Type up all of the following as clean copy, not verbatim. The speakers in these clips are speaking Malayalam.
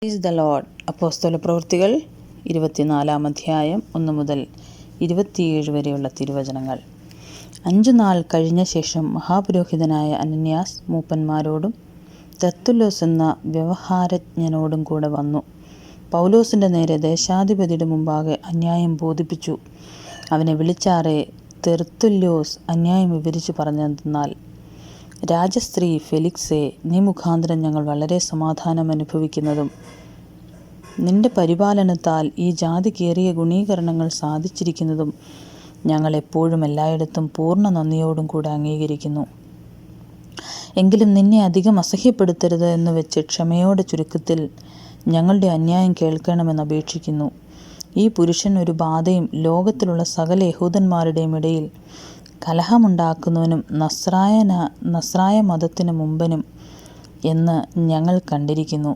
Is the Lord. അപ്പോസ്തല പ്രവൃത്തികൾ 24 അധ്യായം 1 മുതൽ 27 വരെയുള്ള തിരുവചനങ്ങൾ. 5 നാൾ കഴിഞ്ഞ ശേഷം മഹാപുരോഹിതനായ അനന്യാസ് മൂപ്പന്മാരോടും തെർത്തുല്ലോസ് എന്ന വ്യവഹാരജ്ഞനോടും കൂടെ വന്നു. പൗലോസിൻ്റെ നേരെ ദേശാധിപതിയുടെ മുമ്പാകെ അന്യായം ബോധിപ്പിച്ചു. അവനെ വിളിച്ചാറെ തെർത്തുല്യോസ് അന്യായം വിവരിച്ചു പറഞ്ഞതെന്നാൽ, രാജസ്ത്രീ ഫെലിക്സേ, നീ മുഖാന്തരം ഞങ്ങൾ വളരെ സമാധാനം അനുഭവിക്കുന്നതും നിന്റെ പരിപാലനത്താൽ ഈ ജാതിക്കേറിയ ഗുണീകരണങ്ങൾ സാധിച്ചിരിക്കുന്നതും ഞങ്ങൾ എപ്പോഴും എല്ലായിടത്തും പൂർണ്ണ നന്ദിയോടും കൂടെ അംഗീകരിക്കുന്നു. എങ്കിലും നിന്നെ അധികം അസഹ്യപ്പെടുത്തരുത് എന്ന് വെച്ച് ക്ഷമയോടെ ചുരുക്കത്തിൽ ഞങ്ങളുടെ അന്യായം കേൾക്കണമെന്ന് അപേക്ഷിക്കുന്നു. ഈ പുരുഷൻ ഒരു ബാധയും ലോകത്തിലുള്ള സകല യഹൂദന്മാരുടെയും ഇടയിൽ കലഹമുണ്ടാക്കുന്നവനും നസ്രായ മതത്തിന് മുമ്പനും എന്ന് ഞങ്ങൾ കണ്ടിരിക്കുന്നു.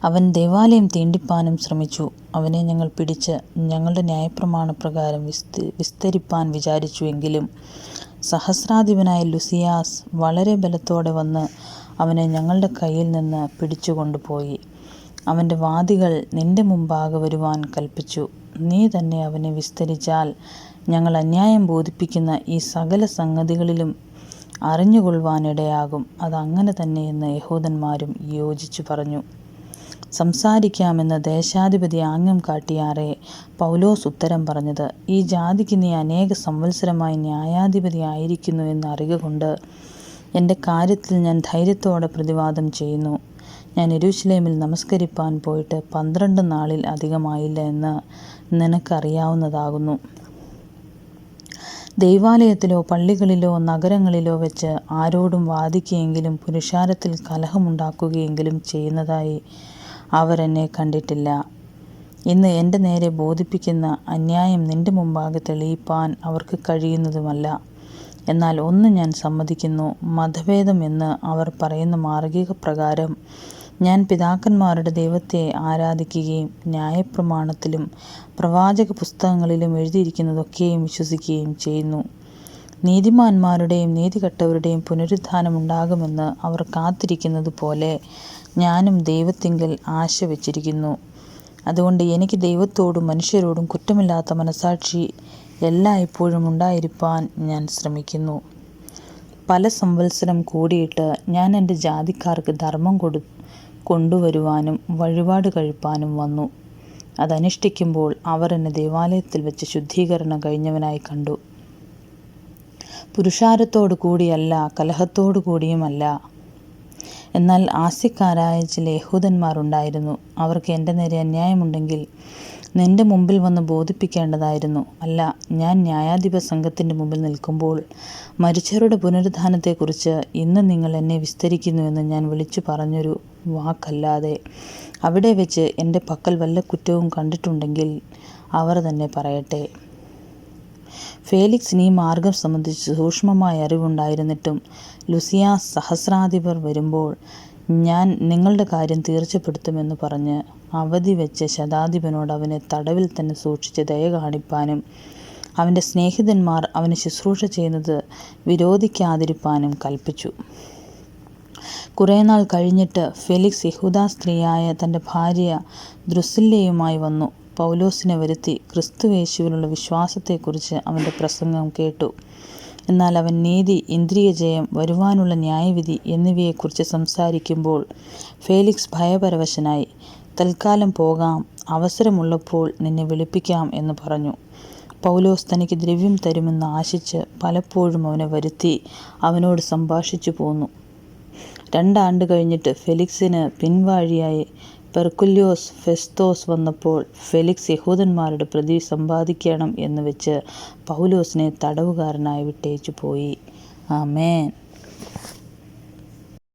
അവൻ ദേവാലയം തീണ്ടിപ്പാനും ശ്രമിച്ചു. അവനെ ഞങ്ങൾ പിടിച്ച് ഞങ്ങളുടെ ന്യായപ്രമാണപ്രകാരം വിസ്തരിപ്പാൻ വിചാരിച്ചു. എങ്കിലും സഹസ്രാധിപനായ ലുസിയാസ് വളരെ ബലത്തോടെ വന്ന് അവനെ ഞങ്ങളുടെ കയ്യിൽ നിന്ന് പിടിച്ചുകൊണ്ടുപോയി. അവൻ്റെ വാദികൾ നിന്റെ മുമ്പാകെ വരുവാൻ കൽപ്പിച്ചു. നീ തന്നെ അവനെ വിസ്തരിച്ചാൽ ഞങ്ങൾ അന്യായം ബോധിപ്പിക്കുന്ന ഈ സകല സംഗതികളിലും അറിഞ്ഞുകൊള്ളുവാനിടയാകും. അതങ്ങനെ തന്നെയെന്ന് യഹൂദന്മാരും യോജിച്ചു പറഞ്ഞു. സംസാരിക്കാമെന്ന് ദേശാധിപതി ആംഗ്യം കാട്ടിയാറെ പൗലോസ് ഉത്തരം പറഞ്ഞത്, ഈ ജാതിക്ക് നീ അനേക സംവത്സരമായി ന്യായാധിപതി ആയിരിക്കുന്നു എന്ന് അറിയുക കൊണ്ട് എൻ്റെ കാര്യത്തിൽ ഞാൻ ധൈര്യത്തോടെ പ്രതിവാദം ചെയ്യുന്നു. ഞാൻ യെരൂശലേമിൽ നമസ്കരിപ്പാൻ പോയിട്ട് 12 നാളിൽ അധികമായില്ല എന്ന് നിനക്കറിയാവുന്നതാകുന്നു. ദൈവാലയത്തിലോ പള്ളികളിലോ നഗരങ്ങളിലോ വെച്ച് ആരോടും വാദിക്കുകയെങ്കിലും പുരുഷാരത്തിൽ കലഹമുണ്ടാക്കുകയെങ്കിലും ചെയ്യുന്നതായി അവരെന്നെ കണ്ടിട്ടില്ല. ഇന്ന് എൻ്റെ നേരെ ബോധിപ്പിക്കുന്ന അന്യായം നിന്റെ മുമ്പാകെ തെളിയിപ്പാൻ അവർക്ക് കഴിയുന്നതുമല്ല. എന്നാൽ ഒന്ന് ഞാൻ സമ്മതിക്കുന്നു, മതഭേദം എന്ന് അവർ പറയുന്ന മാർഗിക പ്രകാരം ഞാൻ പിതാക്കന്മാരുടെ ദൈവത്തെ ആരാധിക്കുകയും ന്യായപ്രമാണത്തിലും പ്രവാചക പുസ്തകങ്ങളിലും എഴുതിയിരിക്കുന്നതൊക്കെയും വിശ്വസിക്കുകയും ചെയ്യുന്നു. നീതിമാന്മാരുടെയും നീതികെട്ടവരുടെയും പുനരുത്ഥാനമുണ്ടാകുമെന്ന് അവർ കാത്തിരിക്കുന്നത് പോലെ ഞാനും ദൈവത്തിങ്കൽ ആശ വച്ചിരിക്കുന്നു. അതുകൊണ്ട് എനിക്ക് ദൈവത്തോടും മനുഷ്യരോടും കുറ്റമില്ലാത്ത മനസാക്ഷി എല്ലായ്പ്പോഴും ഉണ്ടായിരിക്കാൻ ഞാൻ ശ്രമിക്കുന്നു. പല സംവത്സരം കൂടിയിട്ട് ഞാൻ എൻ്റെ ജാതിക്കാർക്ക് ധർമ്മം കൊണ്ടുവരുവാനും വഴിപാട് കഴിപ്പാനും വന്നു. അതനുഷ്ഠിക്കുമ്പോൾ അവർ എന്നെ ദേവാലയത്തിൽ വെച്ച് ശുദ്ധീകരണം കഴിഞ്ഞവനായി കണ്ടു. പുരുഷാരത്തോടു കൂടിയല്ല, കലഹത്തോടു കൂടിയുമല്ല. എന്നാൽ ആസ്യക്കാരായ ചില യഹൂദന്മാരുണ്ടായിരുന്നു. അവർക്ക് എൻ്റെ നേരെ അന്യായമുണ്ടെങ്കിൽ നിന്റെ മുമ്പിൽ വന്ന് ബോധിപ്പിക്കേണ്ടതായിരുന്നു. അല്ല, ഞാൻ ന്യായാധിപ സംഘത്തിൻ്റെ മുമ്പിൽ നിൽക്കുമ്പോൾ മരിച്ചവരുടെ പുനരുത്ഥാനത്തെക്കുറിച്ച് ഇന്ന് നിങ്ങൾ എന്നെ വിസ്തരിക്കുന്നുവെന്ന് ഞാൻ വിളിച്ചു പറഞ്ഞൊരു വാക്കല്ലാതെ അവിടെ വെച്ച് എൻ്റെ പക്കൽ വല്ല കുറ്റവും കണ്ടിട്ടുണ്ടെങ്കിൽ അവർ തന്നെ പറയട്ടെ. ഫേലിക്സിന് ഈ മാർഗം സംബന്ധിച്ച് സൂക്ഷ്മമായ അറിവുണ്ടായിരുന്നിട്ടും ലുസിയാസ് സഹസ്രാധിപർ വരുമ്പോൾ ഞാൻ നിങ്ങളുടെ കാര്യം തീർച്ചപ്പെടുത്തുമെന്ന് പറഞ്ഞ് അവധി വെച്ച് ശതാധിപനോട് അവനെ തടവിൽ തന്നെ സൂക്ഷിച്ച് ദയ കാണിപ്പാനും അവൻ്റെ സ്നേഹിതന്മാർ അവന് ശുശ്രൂഷ ചെയ്യുന്നത് വിരോധിക്കാതിരിപ്പാനും കൽപ്പിച്ചു. കുറേ നാൾ കഴിഞ്ഞിട്ട് ഫെലിക്സ് യഹൂദാ സ്ത്രീയായ തൻ്റെ ഭാര്യ ദ്രുസില്ലയുമായി വന്നു. പൗലോസിനെ വരുത്തി ക്രിസ്തുയേശുവിലുള്ള വിശ്വാസത്തെക്കുറിച്ച് അവൻ്റെ പ്രസംഗം കേട്ടു. എന്നാൽ അവൻ നീതി, ഇന്ദ്രിയജയം, വരുവാനുള്ള ന്യായവിധി എന്നിവയെക്കുറിച്ച് സംസാരിക്കുമ്പോൾ ഫേലിക്സ് ഭയപരവശനായി. തൽക്കാലം പോകാം, അവസരമുള്ളപ്പോൾ നിന്നെ വിളിപ്പിക്കാം എന്ന് പറഞ്ഞു. പൗലോസ് തനിക്ക് ദ്രവ്യം തരുമെന്ന് ആശിച്ച് പലപ്പോഴും അവനെ വരുത്തി അവനോട് സംഭാഷിച്ചു പോന്നു. 2 ആണ്ട് കഴിഞ്ഞിട്ട് ഫെലിക്സിന് പിൻവാഴിയായി പെർക്കുല്യോസ് ഫെസ്തോസ് വന്നപ്പോൾ ഫെലിക്സ് യഹൂദന്മാരുടെ പ്രതി സമ്പാദിക്കണം എന്ന് വെച്ച് പൗലോസിനെ തടവുകാരനായി വിട്ടേച്ചു പോയി. ആമേൻ.